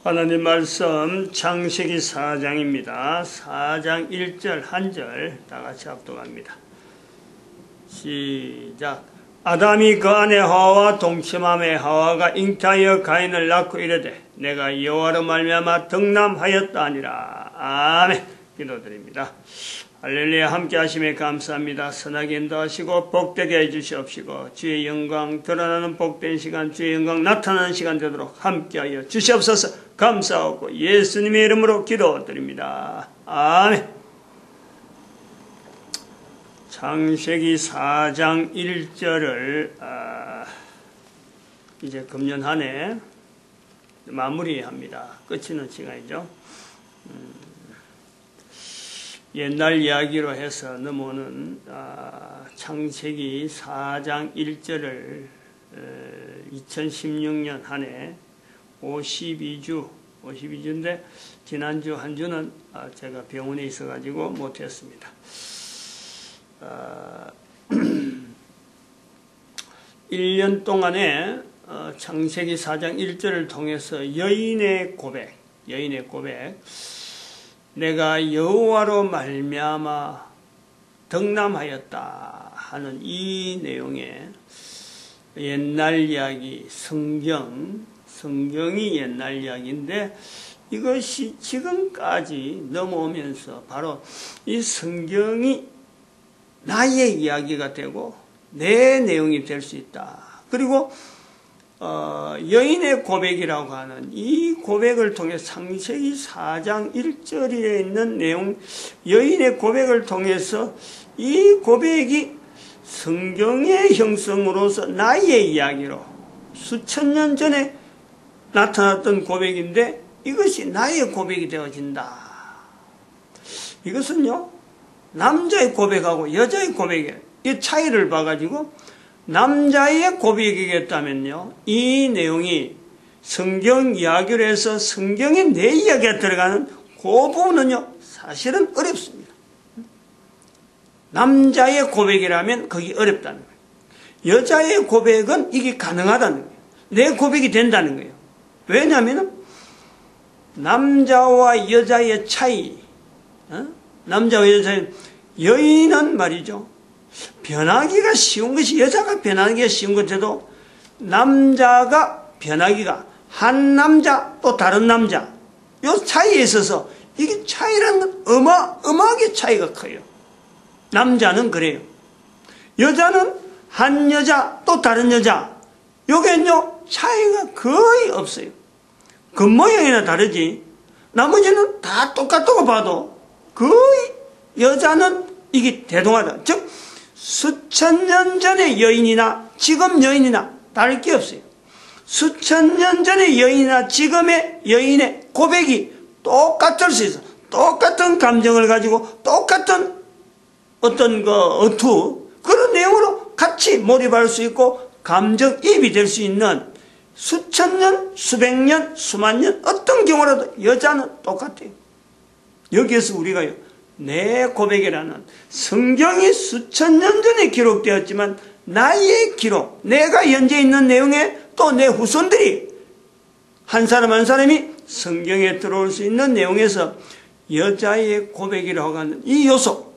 하나님 말씀 창세기 4장입니다. 4장 1절 한 절 다 같이 합독합니다. 시작. 아담이 그 아내 하와와 동침함에 하와가 잉태하여 가인을 낳고 이르되 내가 여호와로 말미암아 덕남하였다 하니라. 아멘. 기도드립니다. 할렐루야. 함께 하심에 감사합니다. 선하게 인도하시고 복되게 해주시옵시고 주의 영광 드러나는 복된 시간, 주의 영광 나타나는 시간 되도록 함께하여 주시옵소서. 감사하고 예수님의 이름으로 기도드립니다. 아멘. 창세기 4장 1절을 이제 금년 한 해 마무리합니다. 끝이는 시간이죠. 옛날 이야기로 해서 넘어오는 창세기 4장 1절을 2016년 한 해 52주인데 지난주 한 주는 제가 병원에 있어가지고 못했습니다. 1년 동안에 창세기 4장 1절을 통해서 여인의 고백, 내가 여호와로 말미암아 덕남하였다 하는 이 내용의 옛날 이야기, 성경이 옛날 이야기인데 이것이 지금까지 넘어오면서 바로 이 성경이 나의 이야기가 되고 내 내용이 될 수 있다. 그리고 여인의 고백이라고 하는 이 고백을 통해 창세기 4장 1절에 있는 내용, 여인의 고백을 통해서 이 고백이 성경의 형성으로서 나의 이야기로 수천 년 전에 나타났던 고백인데 이것이 나의 고백이 되어진다. 이것은요, 남자의 고백하고 여자의 고백의 이 차이를 봐가지고 남자의 고백이겠다면요, 이 내용이 성경 이야기로 해서 성경에 내 이야기가 들어가는 그 부분은요 사실은 어렵습니다. 남자의 고백이라면 그게 어렵다는 거예요. 여자의 고백은 이게 가능하다는 거예요. 내 고백이 된다는 거예요. 왜냐하면 남자와 여자의 차이, 남자와 여자의, 여인은 말이죠, 변하기가 쉬운 것이, 여자가 변하기가 쉬운 것에도 남자가 변하기가, 한 남자 또 다른 남자, 요 차이에 있어서 이게 차이라는 건 어마어마하게 차이가 커요. 남자는 그래요. 여자는 한 여자 또 다른 여자, 요게는요 차이가 거의 없어요. 겉모양이나 다르지 나머지는 다 똑같다고 봐도 거의 여자는 이게 대동하다. 즉 수천 년 전의 여인이나 지금 여인이나 다를 게 없어요. 수천 년 전의 여인이나 지금의 여인의 고백이 똑같을 수 있어. 똑같은 감정을 가지고 똑같은 어떤 그런 내용으로 같이 몰입할 수 있고 감정이입이 될 수 있는, 수천 년, 수백 년, 수만 년 어떤 경우라도 여자는 똑같아요. 여기에서 우리가요, 내 고백이라는 성경이 수천 년 전에 기록되었지만 나의 기록, 내가 현재 있는 내용에 또 내 후손들이 한 사람 한 사람이 성경에 들어올 수 있는 내용에서 여자의 고백이라고 하는 이 요소,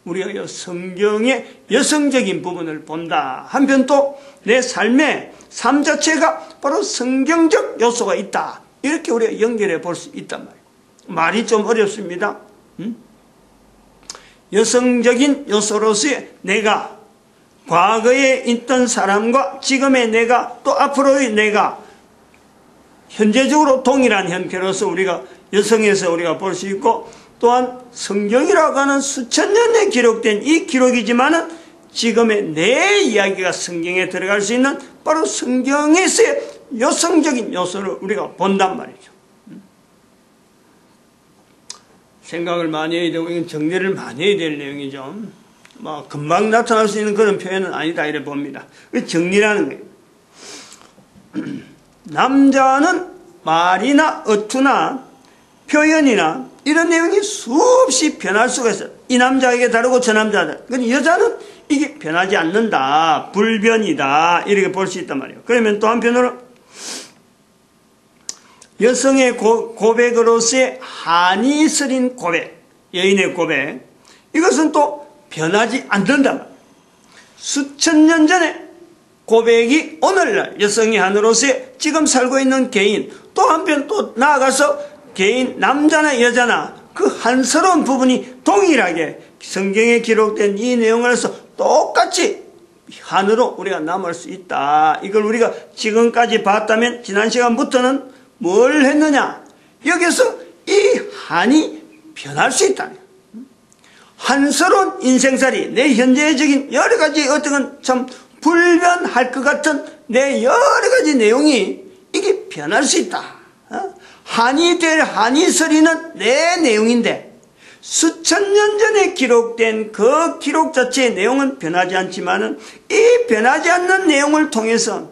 우리가 성경의 여성적인 부분을 본다. 한편 또 내 삶의 삶 자체가 바로 성경적 요소가 있다. 이렇게 우리가 연결해 볼 수 있단 말이에요. 말이 좀 어렵습니다. 여성적인 요소로서의 내가, 과거에 있던 사람과 지금의 내가, 또 앞으로의 내가 현재적으로 동일한 형태로서 우리가 여성에서 우리가 볼 수 있고, 또한 성경이라고 하는 수천 년에 기록된 이 기록이지만은 지금의 내 이야기가 성경에 들어갈 수 있는 바로 성경에서의 여성적인 요소를 우리가 본단 말이죠. 생각을 많이 해야 되고, 이건 정리를 많이 해야 될 내용이죠. 금방 나타날 수 있는 그런 표현은 아니다, 이래 봅니다. 정리라는 거예요. 남자는 말이나 어투나 표현이나 이런 내용이 수없이 변할 수가 있어요. 이 남자에게 다르고 저 남자다. 근데 여자는 이게 변하지 않는다, 불변이다, 이렇게 볼 수 있단 말이에요. 그러면 또 한편으로 여성의 고백으로서의 한이 서린 고백, 여인의 고백, 이것은 또 변하지 않는다. 수천 년 전에 고백이 오늘날 여성의 한으로서의 지금 살고 있는 개인, 또 한편 또 나아가서 개인, 남자나 여자나 그 한스러운 부분이 동일하게 성경에 기록된 이 내용을 해서 똑같이 한으로 우리가 남을 수 있다. 이걸 우리가 지금까지 봤다면 지난 시간부터는 뭘 했느냐? 여기서 이 한이 변할 수 있다. 한스러운 인생살이 내 현재적인 여러 가지 어떤 참 불변할 것 같은 내 여러 가지 내용이 이게 변할 수 있다. 한이 될 한이설이는 내 내용인데 수천 년 전에 기록된 그 기록 자체의 내용은 변하지 않지만은 이 변하지 않는 내용을 통해서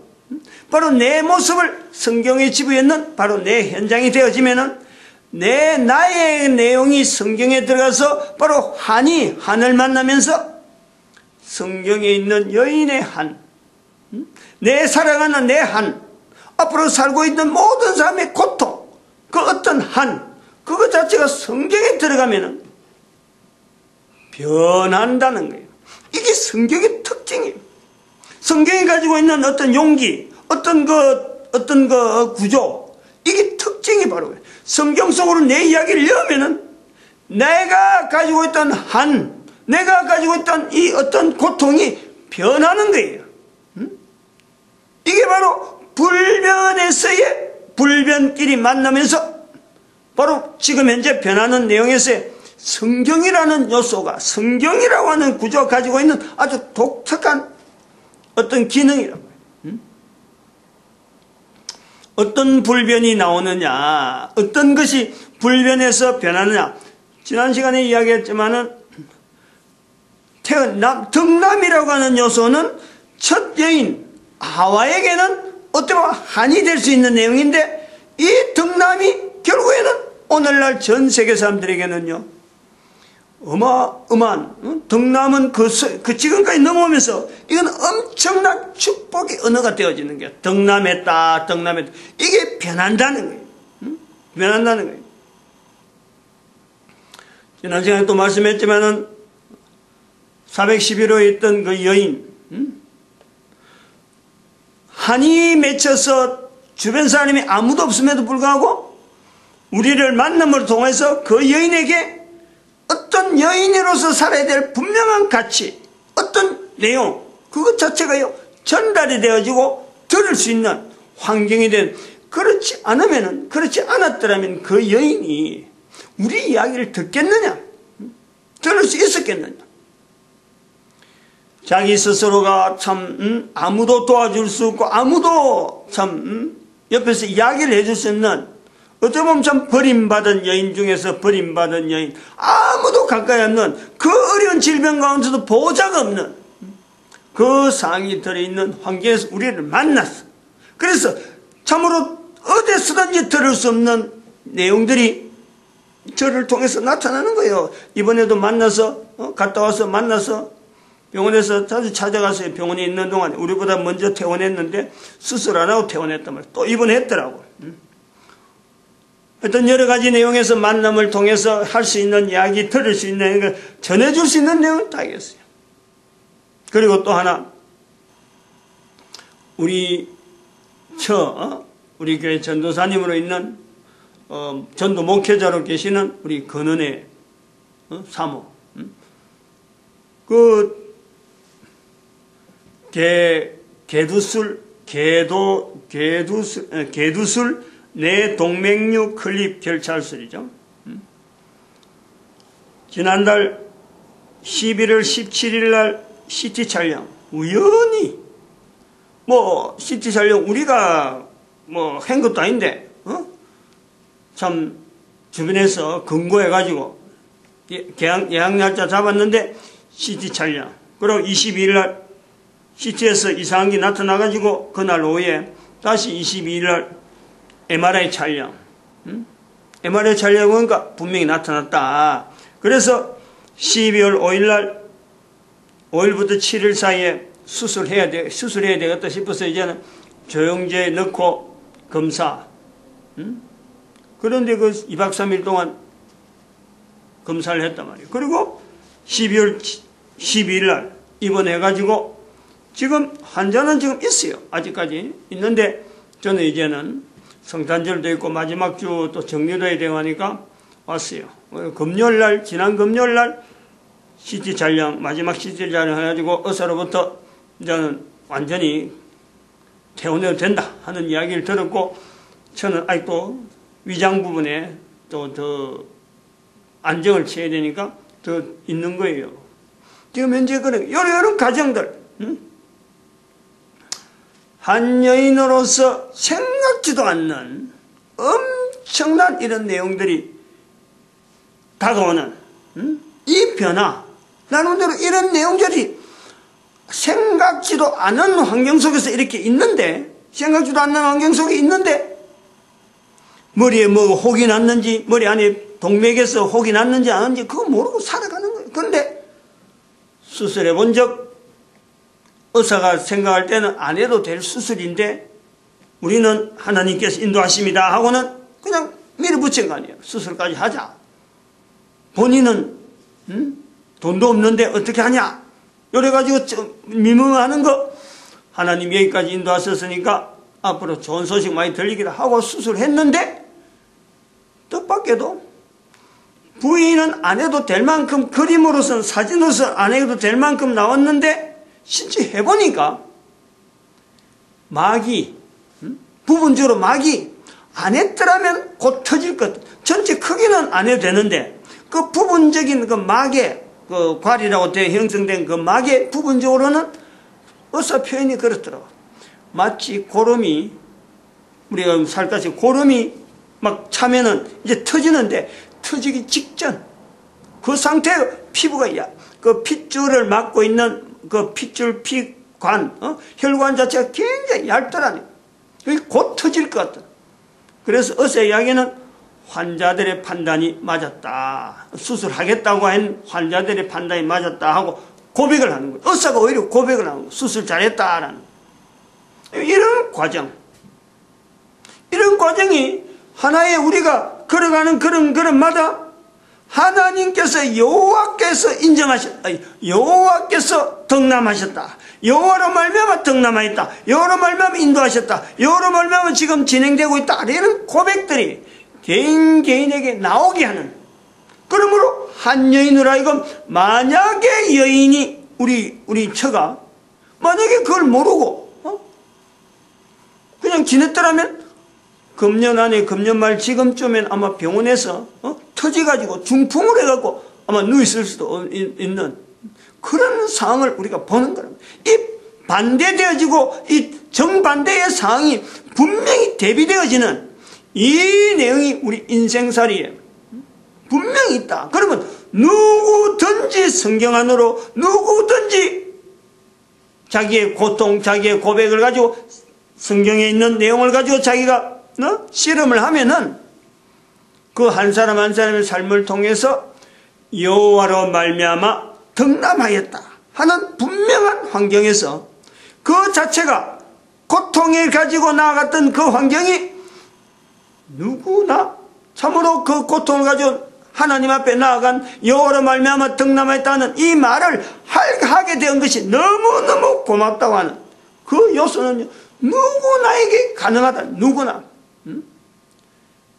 바로 내 모습을 성경에 지부했는 바로 내 현장이 되어지면은 나의 내용이 성경에 들어가서 바로 한을 만나면서 성경에 있는 여인의 한, 내 사랑하는 내 한, 앞으로 살고 있는 모든 사람의 고통, 그 어떤 한, 그것 자체가 성경에 들어가면은 변한다는 거예요. 이게 성경의 특징이에요. 성경이 가지고 있는 어떤 용기, 어떤 구조, 이게 특징이 바로 그래요. 성경 속으로 내 이야기를 넣으면은 내가 가지고 있던 한, 내가 가지고 있던 이 어떤 고통이 변하는 거예요. 이게 바로 불변에서의 불변끼리 만나면서 바로 지금 현재 변하는 내용에서의 성경이라는 요소가, 성경이라고 하는 구조가 가지고 있는 아주 독특한 어떤 기능이라고 해요. 어떤 불변이 나오느냐, 어떤 것이 불변에서 변하느냐. 지난 시간에 이야기했지만은 덕남이라고 하는 요소는 첫 여인 하와에게는 어떻게 보면 한이 될 수 있는 내용인데, 이 덕남이 결국에는 오늘날 전 세계 사람들에게는요 어마어마한 덕남은 그 지금까지 넘어오면서 이건 엄청난 축복의 언어가 되어지는 거예요. 덕남했다. 이게 변한다는 거예요. 변한다는 거예요. 지난 시간에 또 말씀했지만은 411호에 있던 그 여인, 한이 맺혀서 주변 사람이 아무도 없음에도 불구하고 우리를 만남을 통해서 그 여인에게 어떤 여인으로서 살아야 될 분명한 가치, 어떤 내용, 그것 자체가요 전달이 되어지고 들을 수 있는 환경이 된, 그렇지 않았더라면 그 여인이 우리 이야기를 듣겠느냐, 들을 수 있었겠느냐. 자기 스스로가 참 아무도 도와줄 수 없고 아무도 참 옆에서 이야기를 해줄 수 없는, 어떻게 보면 참 버림받은 여인 중에서 버림받은 여인, 아무도 가까이 없는 그 어려운 질병 가운데도 보호자가 없는 그 상황이 들어있는 환경에서 우리를 만났어. 그래서 참으로 어디서든지 들을 수 없는 내용들이 저를 통해서 나타나는 거예요. 이번에도 만나서 갔다 와서 만나서 병원에서 자주 찾아가서 병원에 있는 동안에 우리보다 먼저 퇴원했는데 수술 안 하고 퇴원했단 말이에요. 또 입원했더라고요. 어떤 여러 가지 내용에서 만남을 통해서 할 수 있는 이야기, 들을 수 있는 걸 전해줄 수 있는 내용은 다 있어요. 그리고 또 하나, 우리 교회 전도사님으로 있는 전도 목회자로 계시는 우리 근은혜 사모, 개두술 뇌동맥류 클립 결찰술이죠. 지난달 11월 17일 날 CT 촬영, 우연히 CT 촬영 우리가 한 것도 아닌데 참 주변에서 근거해가지고 예약 날짜 잡았는데 CT 촬영, 그리고 22일 날 CT에서 이상한 게 나타나가지고 그날 오후에 다시 22일 날 MRI 촬영. MRI 촬영은 분명히 나타났다. 그래서 12월 5일 날 5일부터 7일 사이에 수술해야 되겠다 싶어서 이제는 조영제에 넣고 검사, 그런데 그 2박 3일 동안 검사를 했단 말이에요. 그리고 12월 12일 날 입원해가지고 지금 환자는 지금 있어요. 아직까지 있는데 저는 이제는 성탄절도 있고 마지막 주 또 정리도 해야 되고 하니까 왔어요. 금요일 날, 지난 금요일 날 CT 촬영, 마지막 CT 촬영 해가지고 의사로부터 이제는 완전히 퇴원해도 된다 하는 이야기를 들었고 저는 아직도 위장 부분에 또 더 안정을 취해야 되니까 더 있는 거예요. 지금 현재 그런 이런 가정들, 한 여인으로서 생각지도 않는 엄청난 이런 내용들이 다가오는 이 변화, 나름대로 이런 내용들이 생각지도 않은 환경 속에서 이렇게 있는데, 생각지도 않는 환경 속에 있는데 머리에 뭐 혹이 났는지, 머리 안에 동맥에서 혹이 났는지 안 났는지 그거 모르고 살아가는 거예요. 그런데 수술해 본 적, 의사가 생각할 때는 안 해도 될 수술인데 우리는 하나님께서 인도하십니다 하고는 그냥 밀어붙인 거 아니에요. 수술까지 하자. 본인은 돈도 없는데 어떻게 하냐 이래가지고 미망하는 거, 하나님 여기까지 인도하셨으니까 앞으로 좋은 소식 많이 들리기를 하고 수술했는데 뜻밖에도 부인은 안 해도 될 만큼, 그림으로서는 사진으로서 안 해도 될 만큼 나왔는데 실제 해보니까 막이, 부분적으로 막이 안 했더라면 곧 터질 것. 전체 크기는 안 해도 되는데 그 부분적인 그 막의 그 괄이라고 형성된 그 막의 부분적으로는 의사 표현이 그렇더라고. 마치 고름이, 우리가 살같이 고름이 막 차면은 이제 터지는데 터지기 직전 그 상태의 피부가 그 핏줄을 막고 있는 그 핏줄 피관, 혈관 자체가 굉장히 얇더라니. 곧 터질 것 같다. 그래서 의사 이야기는 환자들의 판단이 맞았다. 수술하겠다고 한 환자들의 판단이 맞았다 하고 고백을 하는 거예요. 의사가 오히려 고백을 하는 거예요. 수술 잘했다라는. 이런 과정. 이런 과정이 하나의 우리가 걸어가는 그런 걸음마다 하나님께서 여호와께서 인정하셨다. 여호와께서 덕남하셨다. 여호와로 말미암아 덕남하였다. 여호와로 말미암아 인도하셨다. 여호와로 말미암아 지금 진행되고 있다. 이런 고백들이 개인에게 나오게 하는. 그러므로 한 여인으로 하여금 만약에 여인이 우리 처가 만약에 그걸 모르고 그냥 지냈더라면 금년 안에 금년 말 지금쯤엔 아마 병원에서 터져가지고 중풍을 해갖고 아마 누워있을 수도 있는 그런 상황을 우리가 보는 거랍니다. 이 반대되어지고 이 정반대의 상황이 분명히 대비되어지는 이 내용이 우리 인생살이에 분명히 있다. 그러면 누구든지 성경 안으로 누구든지 자기의 고통, 자기의 고백을 가지고 성경에 있는 내용을 가지고 자기가 실험을 하면은 그 한 사람 한 사람의 삶을 통해서 여호와로 말미암아 덕남하였다 하는 분명한 환경에서 그 자체가 고통을 가지고 나아갔던 그 환경이 누구나 참으로 그 고통을 가지고 하나님 앞에 나아간 여호와로 말미암아 덕남하였다는 이 말을 하게 된 것이 너무너무 고맙다고 하는 그 요소는 누구나에게 가능하다. 누구나.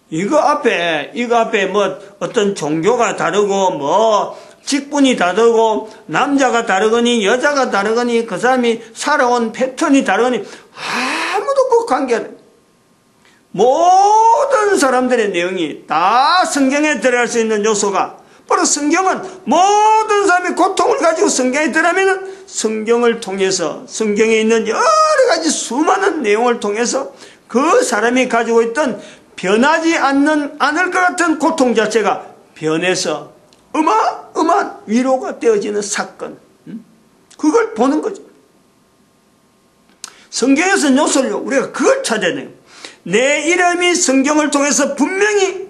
이거 앞에 뭐 어떤 종교가 다르고 뭐 직분이 다르고 남자가 다르거니 여자가 다르거니 그 사람이 살아온 패턴이 다르거니 아무도 그 관계가 모든 사람들의 내용이 다 성경에 들어갈 수 있는 요소가 바로 성경은 모든 사람이 고통을 가지고 성경에 들어가면 성경을 통해서 성경에 있는 여러 가지 수많은 내용을 통해서 그 사람이 가지고 있던 변하지 않을 것 같은 고통 자체가 변해서 어마어마한 위로가 되어지는 사건, 그걸 보는 거죠. 성경에서 요소를 우리가 그걸 찾아야 돼요. 내 이름이 성경을 통해서 분명히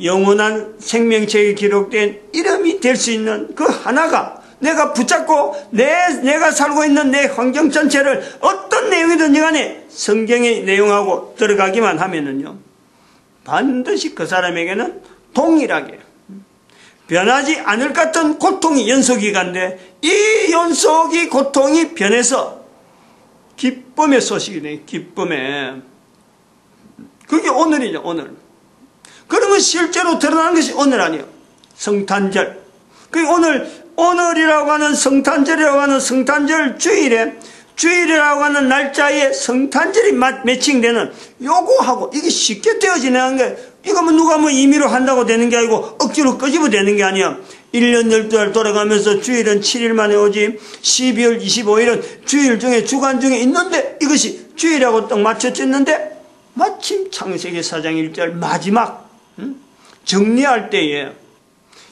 영원한 생명체에 기록된 이름이 될 수 있는 그 하나가 내가 붙잡고 내가 살고 있는 내 환경 전체를 어떤 내용이든지 간에 성경의 내용하고 들어가기만 하면은요, 반드시 그 사람에게는 동일하게 변하지 않을 것 같은 고통이 연속이 간데, 이 연속이 고통이 변해서 기쁨의 소식이 돼. 기쁨의, 그게 오늘이죠. 오늘. 그러면 실제로 드러나는 것이 오늘 아니에요. 성탄절. 그 오늘이라고 하는 성탄절이라고 하는 성탄절 주일이라고 하는 날짜에 성탄절이 매칭되는 요거하고 이게 쉽게 되어지는 게, 이거 뭐 누가 뭐 임의로 한다고 되는 게 아니고 억지로 끄집어 되는 게 아니야. 1년 12달 돌아가면서 주일은 7일 만에 오지, 12월 25일은 주일 중에 주간 중에 있는데 이것이 주일하고 딱 맞춰졌는데, 마침 창세기 4장 1절 마지막 정리할 때에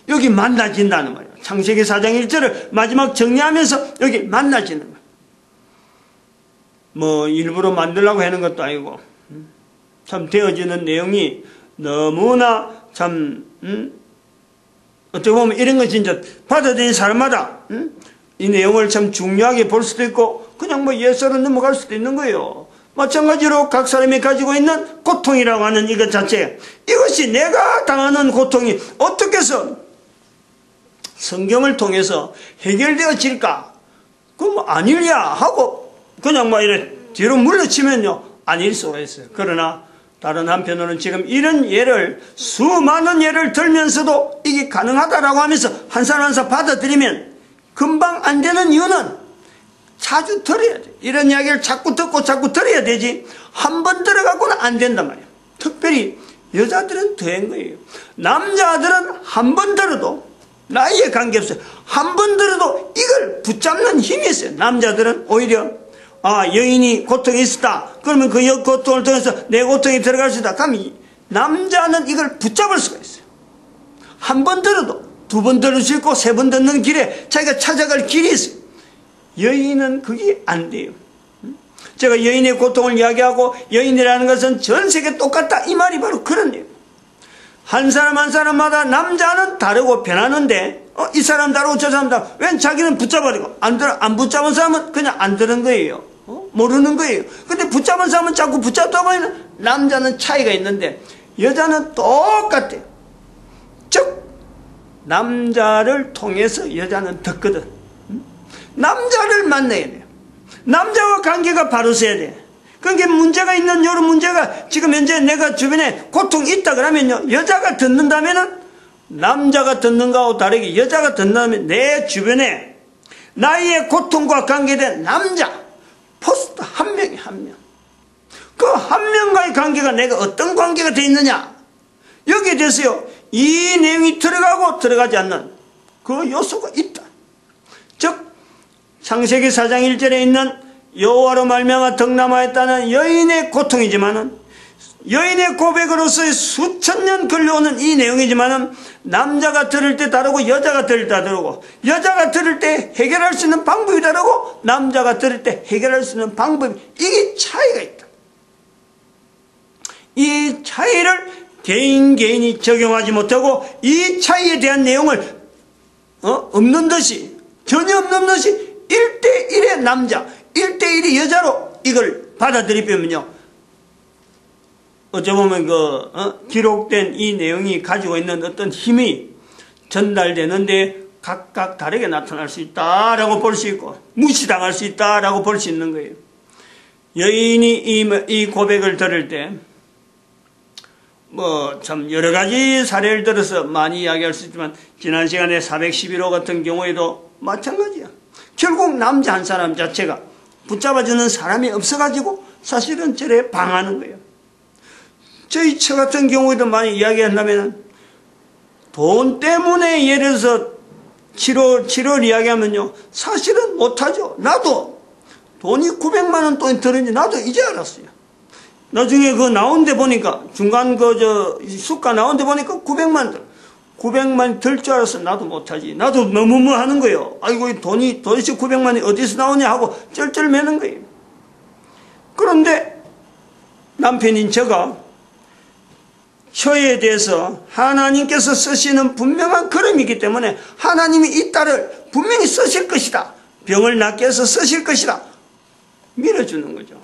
여기 만나진다는 말이에요. 창세기 4장 1절을 마지막 정리하면서 여기 만나지는 거예요. 뭐 일부러 만들려고 하는 것도 아니고, 참 되어지는 내용이 너무나 참 어떻게 보면 이런 거 진짜 받아들인 사람마다 이 내용을 참 중요하게 볼 수도 있고 그냥 뭐 예서로 넘어갈 수도 있는 거예요. 마찬가지로 각 사람이 가지고 있는 고통이라고 하는 이것 자체, 이것이 내가 당하는 고통이 어떻게 해서 성경을 통해서 해결되어질까? 그럼 아니랴 하고 그냥 뭐 이래 뒤로 물러치면요, 아닐 수가 있어요. 그러나 다른 한편으로는 지금 이런 예를, 수많은 예를 들면서도 이게 가능하다라고 하면서 한 사람 한 사람 받아들이면 금방 안 되는 이유는 자주 들어야 돼. 이런 이야기를 자꾸 듣고 자꾸 들어야 되지, 한 번 들어가고는 안 된단 말이에요. 특별히 여자들은 더한 거예요. 남자들은 한 번 들어도 나이에 관계없어요. 한 번 들어도 이걸 붙잡는 힘이 있어요. 남자들은 오히려 여인이 고통이 있었다. 그러면 그 고통을 통해서 내 고통이 들어갈 수 있다. 그럼 남자는 이걸 붙잡을 수가 있어요. 한 번 들어도 두 번 들을 수 있고 세 번 듣는 길에 자기가 찾아갈 길이 있어요. 여인은 그게 안 돼요. 제가 여인의 고통을 이야기하고 여인이라는 것은 전 세계 똑같다, 이 말이 바로 그런 예요. 한 사람 한 사람마다 남자는 다르고 변하는데 이 사람 다르고 저 사람 다르고, 왜 자기는 붙잡아버리고 안 붙잡은 사람은 그냥 안 들은 거예요. 모르는 거예요. 근데 붙잡은 사람은 자꾸 붙잡다 보면 남자는 차이가 있는데 여자는 똑같아요. 즉 남자를 통해서 여자는 듣거든. 남자를 만나야 돼요. 남자와 관계가 바로 서야 돼. 그러니까 문제가 있는 이런 문제가 지금 현재 내가 주변에 고통이 있다 그러면요, 여자가 듣는다면은, 남자가 듣는 거하고 다르게 여자가 듣는다면 내 주변에 나의 고통과 관계된 남자 포스트 한 명이 한 명, 그 한 명과의 관계가 내가 어떤 관계가 되어 있느냐, 여기에 대해서요 이 내용이 들어가고 들어가지 않는 그 요소가 있다. 즉 창세기 4장 1절에 있는 여호와로 말미암아 덕남하였다는 여인의 고통이지만은, 여인의 고백으로서의 수천 년 걸려오는 이 내용이지만은, 남자가 들을 때 다르고 여자가 들을 때 다르고, 여자가 들을 때 해결할 수 있는 방법이 다르고 남자가 들을 때 해결할 수 있는 방법이, 이게 차이가 있다. 이 차이를 개인이 적용하지 못하고 이 차이에 대한 내용을 없는 듯이, 전혀 없는 듯이 1대1의 남자 1대1의 여자로 이걸 받아들이면요, 어찌 보면 기록된 이 내용이 가지고 있는 어떤 힘이 전달되는데 각각 다르게 나타날 수 있다라고 볼 수 있고, 무시당할 수 있다라고 볼 수 있는 거예요. 여인이 이 고백을 들을 때 참 여러 가지 사례를 들어서 많이 이야기할 수 있지만, 지난 시간에 411호 같은 경우에도 마찬가지야. 결국 남자 한 사람 자체가 붙잡아주는 사람이 없어가지고 사실은 저래 방하는 거예요. 저희 처 같은 경우에도 많이 이야기한다면, 돈 때문에 예를 들어서 치료를 이야기하면요, 사실은 못하죠. 나도 돈이 900만 원 돈이 들은지 나도 이제 알았어요. 나중에 나온 데 보니까, 중간 수가 나온 데 보니까 900만 들 줄 알았어. 나도 못하지. 나도 너무 하는 거예요. 아이고, 돈이 도대체 900만이 어디서 나오냐 하고 쩔쩔매는 거예요. 그런데 남편인 저가 처에 대해서 하나님께서 쓰시는 분명한 걸음이기 때문에 하나님이 이 딸을 분명히 쓰실 것이다, 병을 낫게 해서 쓰실 것이다, 밀어주는 거죠.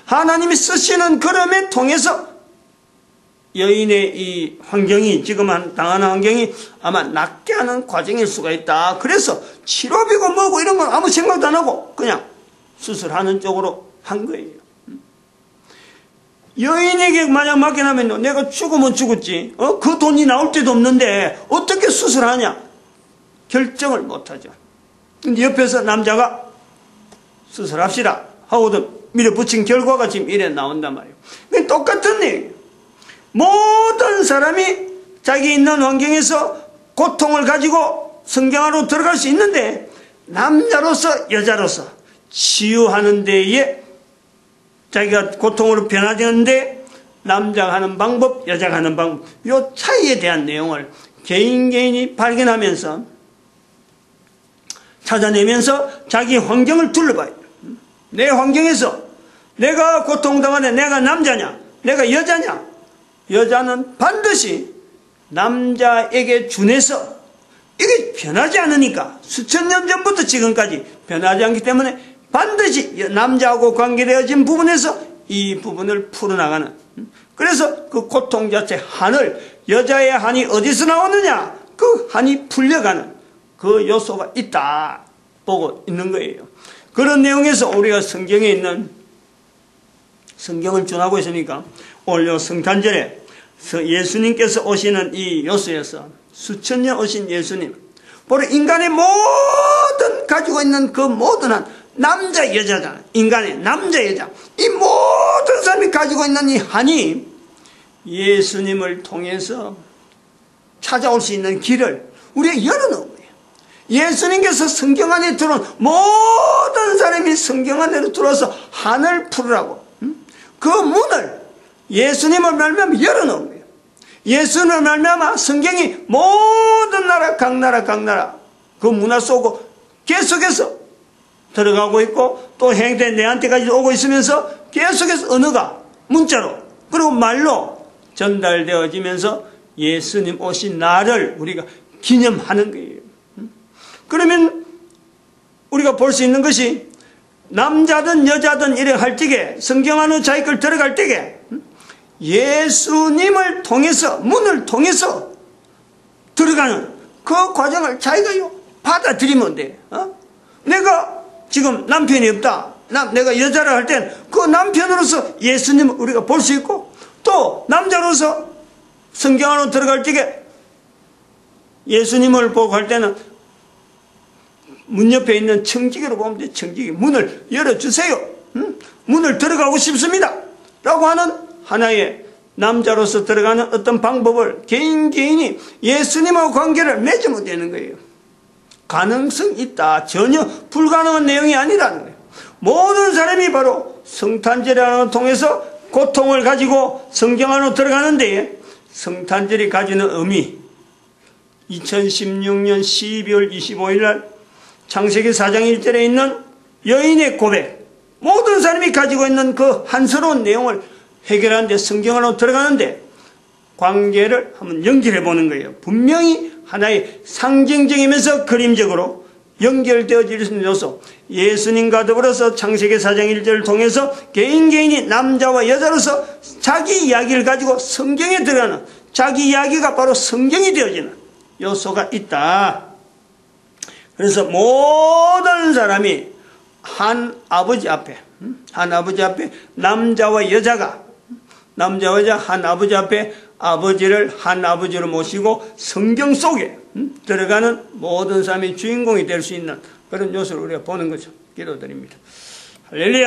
하나님이 쓰시는 걸음에 통해서 여인의 이 환경이, 지금 당하는 환경이 아마 낫게 하는 과정일 수가 있다. 그래서 치료비고 뭐고 이런 건 아무 생각도 안 하고 그냥 수술하는 쪽으로 한 거예요. 여인에게 만약 맡겨놓으면 내가 죽으면 죽었지, 그 돈이 나올 때도 없는데 어떻게 수술하냐? 결정을 못하죠. 근데 옆에서 남자가 수술합시다 하고도 밀어붙인 결과가 지금 이래 나온단 말이에요. 똑같은 얘기예요. 모든 사람이 자기 있는 환경에서 고통을 가지고 성경 안으로 들어갈 수 있는데 남자로서 여자로서 치유하는 데에 자기가 고통으로 변화되는데 남자가 하는 방법, 여자가 하는 방법, 이 차이에 대한 내용을 개인이 발견하면서 찾아내면서 자기 환경을 둘러봐요. 내 환경에서 내가 고통당하는데 내가 남자냐, 내가 여자냐? 여자는 반드시 남자에게 준해서 이게 변하지 않으니까 수천 년 전부터 지금까지 변하지 않기 때문에 반드시 남자하고 관계되어진 부분에서 이 부분을 풀어나가는, 그래서 그 고통 자체 한을, 여자의 한이 어디서 나오느냐? 그 한이 풀려가는 그 요소가 있다 보고 있는 거예요. 그런 내용에서 우리가 성경에 있는, 성경을 전하고 있으니까 오늘 성탄절에 예수님께서 오시는 이 요소에서 수천 년 오신 예수님, 바로 인간의 모든 가지고 있는 그 모든 한, 남자 여자잖아. 인간의 남자 여자, 이 모든 사람이 가지고 있는 이 한이 예수님을 통해서 찾아올 수 있는 길을 우리가 열어놓은 거예요. 예수님께서 성경 안에 들어온 모든 사람이 성경 안으로 들어와서 한을 풀으라고 그 문을 예수님을 말미암아 열어놓은 거예요. 예수님을 말미암아 성경이 모든 나라 각 나라 그 문화 속으로 계속해서 들어가고 있고 또 행된 내한테까지 오고 있으면서 계속해서 언어가 문자로 그리고 말로 전달되어지면서 예수님 오신 날을 우리가 기념하는 거예요. 그러면 우리가 볼 수 있는 것이 남자든 여자든 이래 할 적에 성경 안으로 자기 걸 들어갈 때에 예수님을 통해서 문을 통해서 들어가는 그 과정을 자기가 받아들이면 돼. 내가 지금 남편이 없다. 내가 여자라 할 땐 그 남편으로서 예수님을 우리가 볼 수 있고 또 남자로서 성경 안으로 들어갈 적에 예수님을 보고 할 때는 문 옆에 있는 청지기로 보면 돼. 청지기 문을 열어주세요. 문을 들어가고 싶습니다 라고 하는 하나의 남자로서 들어가는 어떤 방법을 개인이 예수님하고 관계를 맺으면 되는 거예요. 가능성 있다. 전혀 불가능한 내용이 아니라는 거예요. 모든 사람이 바로 성탄절을 통해서 고통을 가지고 성경 안으로 들어가는데 성탄절이 가지는 의미, 2016년 12월 25일 날 창세기 4장 1절에 있는 여인의 고백, 모든 사람이 가지고 있는 그 한스러운 내용을 해결하는데 성경 안으로 들어가는데 관계를 한번 연결해 보는 거예요. 분명히 하나의 상징적이면서 그림적으로 연결되어질 수 있는 요소, 예수님과 더불어서 창세기 4장 1절을 통해서 개인이 남자와 여자로서 자기 이야기를 가지고 성경에 들어가는, 자기 이야기가 바로 성경이 되어지는 요소가 있다. 그래서 모든 사람이 한 아버지 앞에 남자와 여자가, 남자와 여자 한 아버지 앞에 아버지를 한 아버지로 모시고 성경 속에 들어가는 모든 사람이 주인공이 될 수 있는 그런 요소를 우리가 보는 거죠. 기도드립니다. 할렐루야.